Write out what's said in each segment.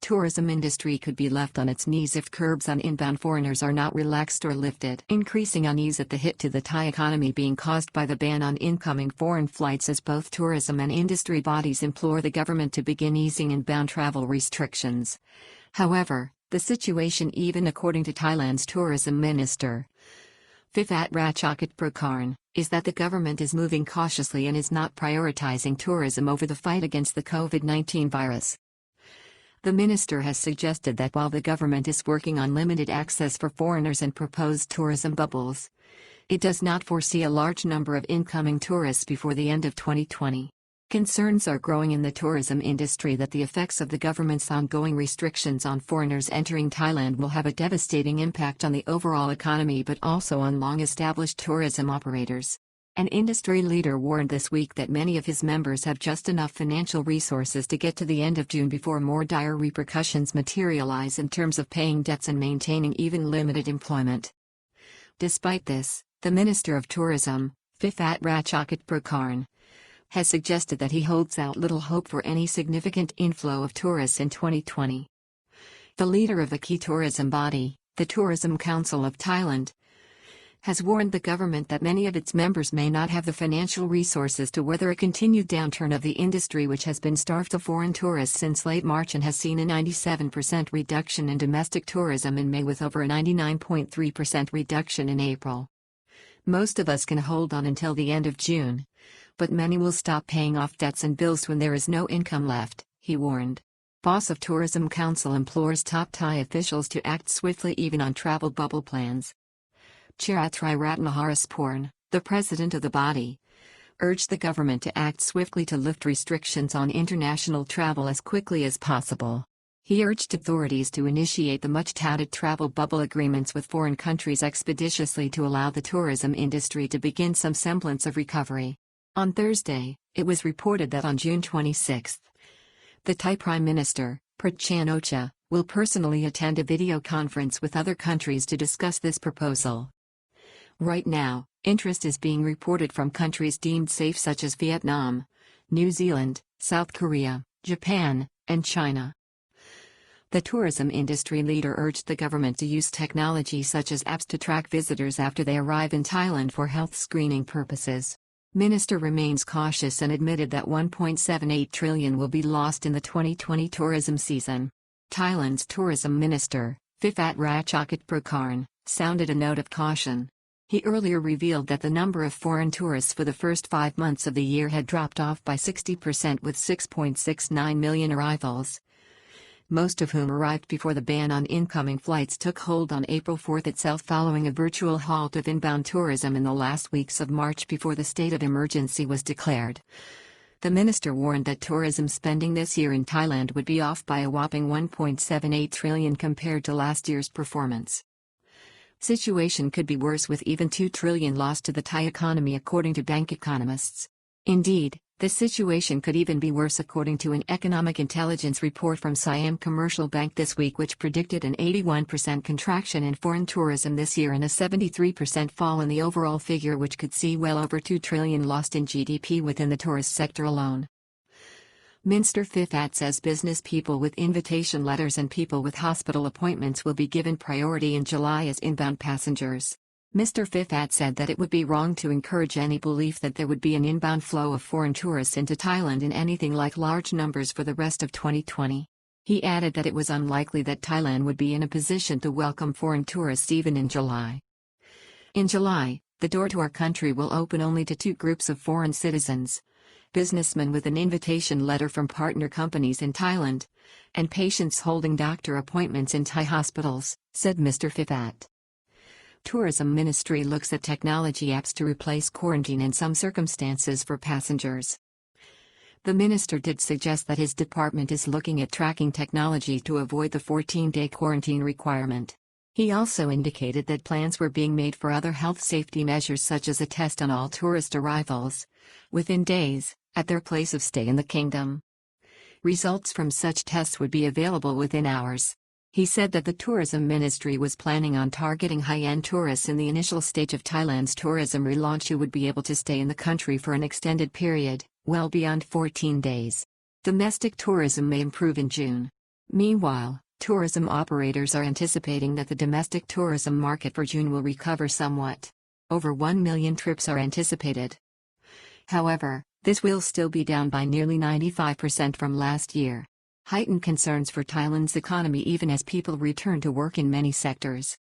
tourism industry could be left on its knees if curbs on inbound foreigners are not relaxed or lifted. Increasing unease at the hit to the Thai economy being caused by the ban on incoming foreign flights as both tourism and industry bodies implore the government to begin easing inbound travel restrictions. However, the situation, even according to Thailand's tourism minister, Phiphat Ratchakitprakarn, is that the government is moving cautiously and is not prioritizing tourism over the fight against the COVID-19 virus. The minister has suggested that while the government is working on limited access for foreigners and proposed tourism bubbles, it does not foresee a large number of incoming tourists before the end of 2020. Concerns are growing in the tourism industry that the effects of the government's ongoing restrictions on foreigners entering Thailand will have a devastating impact on the overall economy but also on long-established tourism operators. An industry leader warned this week that many of his members have just enough financial resources to get to the end of June before more dire repercussions materialize in terms of paying debts and maintaining even limited employment. Despite this, the Minister of Tourism, Phiphat Ratchakitprakarn, has suggested that he holds out little hope for any significant inflow of tourists in 2020. The leader of the key tourism body, the Tourism Council of Thailand, has warned the government that many of its members may not have the financial resources to weather a continued downturn of the industry, which has been starved of foreign tourists since late March and has seen a 97% reduction in domestic tourism in May with over a 99.3% reduction in April. Most of us can hold on until the end of June, but many will stop paying off debts and bills when there is no income left, he warned. Boss of Tourism Council implores top Thai officials to act swiftly even on travel bubble plans. Phiphat Ratchakitprakarn, the president of the body, urged the government to act swiftly to lift restrictions on international travel as quickly as possible. He urged authorities to initiate the much-touted travel bubble agreements with foreign countries expeditiously to allow the tourism industry to begin some semblance of recovery. On Thursday, it was reported that on June 26, the Thai Prime Minister, Prayut Chan-o-cha, will personally attend a video conference with other countries to discuss this proposal. Right now, interest is being reported from countries deemed safe such as Vietnam, New Zealand, South Korea, Japan, and China. The tourism industry leader urged the government to use technology such as apps to track visitors after they arrive in Thailand for health screening purposes. Minister remains cautious and admitted that 1.78 trillion will be lost in the 2020 tourism season. Thailand's tourism minister, Phiphat Ratchakitprakarn, sounded a note of caution. He earlier revealed that the number of foreign tourists for the first 5 months of the year had dropped off by 60% with 6.69 million arrivals, most of whom arrived before the ban on incoming flights took hold on April 4 itself following a virtual halt of inbound tourism in the last weeks of March before the state of emergency was declared. The minister warned that tourism spending this year in Thailand would be off by a whopping 1.78 trillion compared to last year's performance. Situation could be worse with even 2 trillion lost to the Thai economy according to bank economists. Indeed, the situation could even be worse according to an economic intelligence report from Siam Commercial Bank this week, which predicted an 81% contraction in foreign tourism this year and a 73% fall in the overall figure, which could see well over 2 trillion lost in GDP within the tourist sector alone. Minister Phiphat says business people with invitation letters and people with hospital appointments will be given priority in July as inbound passengers. Mr. Phiphat said that it would be wrong to encourage any belief that there would be an inbound flow of foreign tourists into Thailand in anything like large numbers for the rest of 2020. He added that it was unlikely that Thailand would be in a position to welcome foreign tourists even in July. In July, the door to our country will open only to 2 groups of foreign citizens: businessmen with an invitation letter from partner companies in Thailand, and patients holding doctor appointments in Thai hospitals, said Mr. Phiphat. Tourism Ministry looks at technology apps to replace quarantine in some circumstances for passengers. The minister did suggest that his department is looking at tracking technology to avoid the 14-day quarantine requirement. He also indicated that plans were being made for other health safety measures such as a test on all tourist arrivals, within days, at their place of stay in the kingdom. Results from such tests would be available within hours. He said that the tourism ministry was planning on targeting high-end tourists in the initial stage of Thailand's tourism relaunch who would be able to stay in the country for an extended period, well beyond 14 days. Domestic tourism may improve in June. Meanwhile, tourism operators are anticipating that the domestic tourism market for June will recover somewhat. Over 1 million trips are anticipated. However, this will still be down by nearly 95% from last year. Heightened concerns for Thailand's economy even as people return to work in many sectors.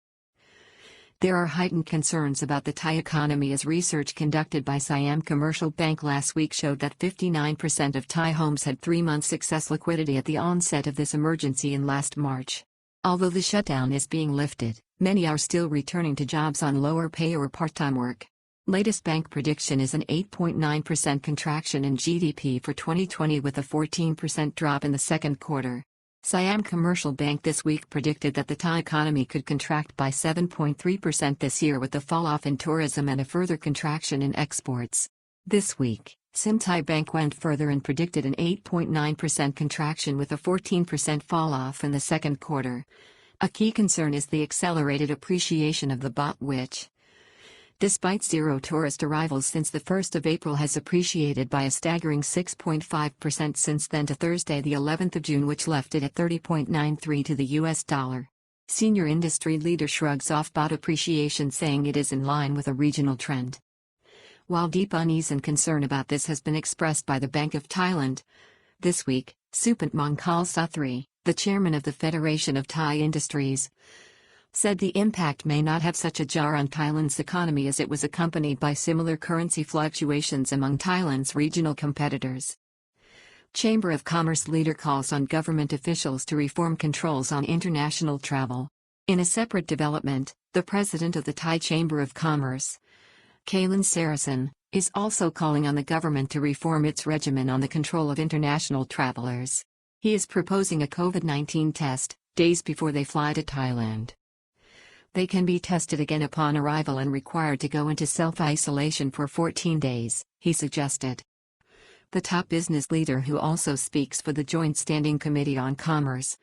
There are heightened concerns about the Thai economy as research conducted by Siam Commercial Bank last week showed that 59% of Thai homes had 3 months excess liquidity at the onset of this emergency in last March. Although the shutdown is being lifted, many are still returning to jobs on lower pay or part-time work. Latest bank prediction is an 8.9% contraction in GDP for 2020 with a 14% drop in the second quarter. Siam Commercial Bank this week predicted that the Thai economy could contract by 7.3% this year with a fall-off in tourism and a further contraction in exports. This week, Sim Thai Bank went further and predicted an 8.9% contraction with a 14% fall-off in the second quarter. A key concern is the accelerated appreciation of the baht which, despite zero tourist arrivals since the 1st of April, has appreciated by a staggering 6.5% since then to Thursday the 11th of June, which left it at 30.93 to the US dollar. Senior industry leader shrugs off baht appreciation, saying it is in line with a regional trend. While deep unease and concern about this has been expressed by the Bank of Thailand, this week, Supant Mongkol Sathri, the chairman of the Federation of Thai Industries, said the impact may not have such a jar on Thailand's economy as it was accompanied by similar currency fluctuations among Thailand's regional competitors. Chamber of Commerce leader calls on government officials to reform controls on international travel. In a separate development, the president of the Thai Chamber of Commerce, Kailan Sarasan, is also calling on the government to reform its regimen on the control of international travelers. He is proposing a COVID-19 test, days before they fly to Thailand. They can be tested again upon arrival and required to go into self-isolation for 14 days, he suggested. The top business leader, who also speaks for the Joint Standing Committee on Commerce,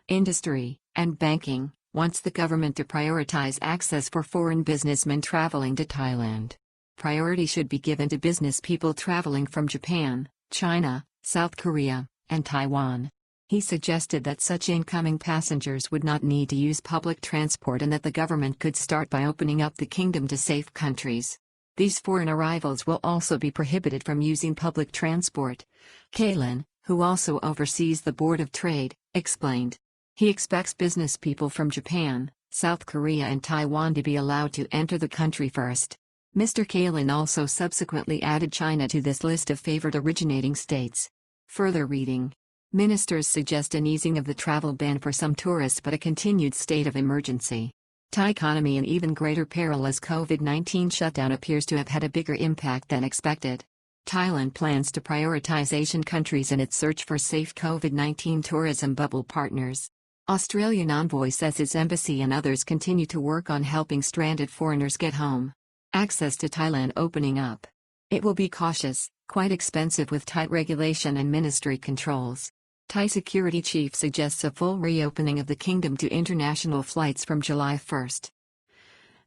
Industry, and Banking, wants the government to prioritize access for foreign businessmen traveling to Thailand. Priority should be given to business people traveling from Japan, China, South Korea, and Taiwan. He suggested that such incoming passengers would not need to use public transport and that the government could start by opening up the kingdom to safe countries. These foreign arrivals will also be prohibited from using public transport, Kailan, who also oversees the Board of Trade, explained. He expects business people from Japan, South Korea and Taiwan to be allowed to enter the country first. Mr. Kailan also subsequently added China to this list of favored originating states. Further reading. Ministers suggest an easing of the travel ban for some tourists but a continued state of emergency. Thai economy in even greater peril as COVID-19 shutdown appears to have had a bigger impact than expected. Thailand plans to prioritize Asian countries in its search for safe COVID-19 tourism bubble partners. Australian envoy says his embassy and others continue to work on helping stranded foreigners get home. Access to Thailand opening up. It will be cautious, quite expensive with tight regulation and ministry controls. Thai security chief suggests a full reopening of the kingdom to international flights from July 1.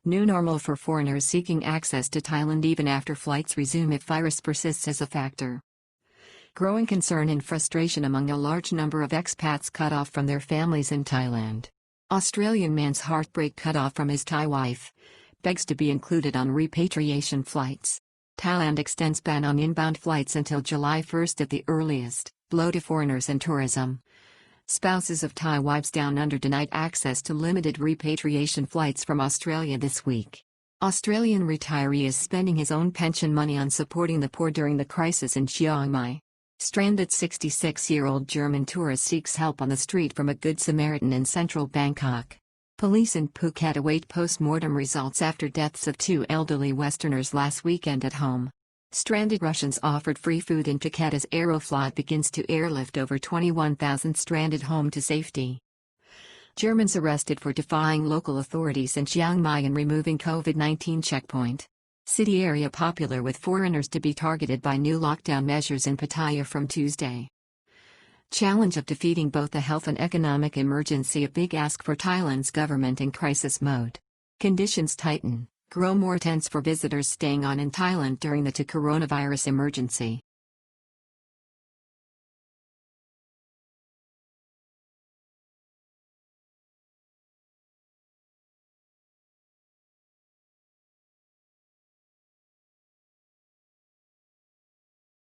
New normal for foreigners seeking access to Thailand even after flights resume if virus persists as a factor. Growing concern and frustration among a large number of expats cut off from their families in Thailand. Australian man's heartbreak cut off from his Thai wife, begs to be included on repatriation flights. Thailand extends ban on inbound flights until July 1 at the earliest. Blow to foreigners and tourism. Spouses of Thai wives down under denied access to limited repatriation flights from Australia this week. Australian retiree is spending his own pension money on supporting the poor during the crisis in Chiang Mai. Stranded 66-year-old German tourist seeks help on the street from a Good Samaritan in central Bangkok. Police in Phuket await post-mortem results after deaths of 2 elderly Westerners last weekend at home. Stranded Russians offered free food in Phuket as Aeroflot begins to airlift over 21,000 stranded home to safety. Germans arrested for defying local authorities in Chiang Mai and removing COVID-19 checkpoint. City area popular with foreigners to be targeted by new lockdown measures in Pattaya from Tuesday. Challenge of defeating both the health and economic emergency, a big ask for Thailand's government in crisis mode. Conditions tighten. Grow more tense for visitors staying on in Thailand during the coronavirus emergency.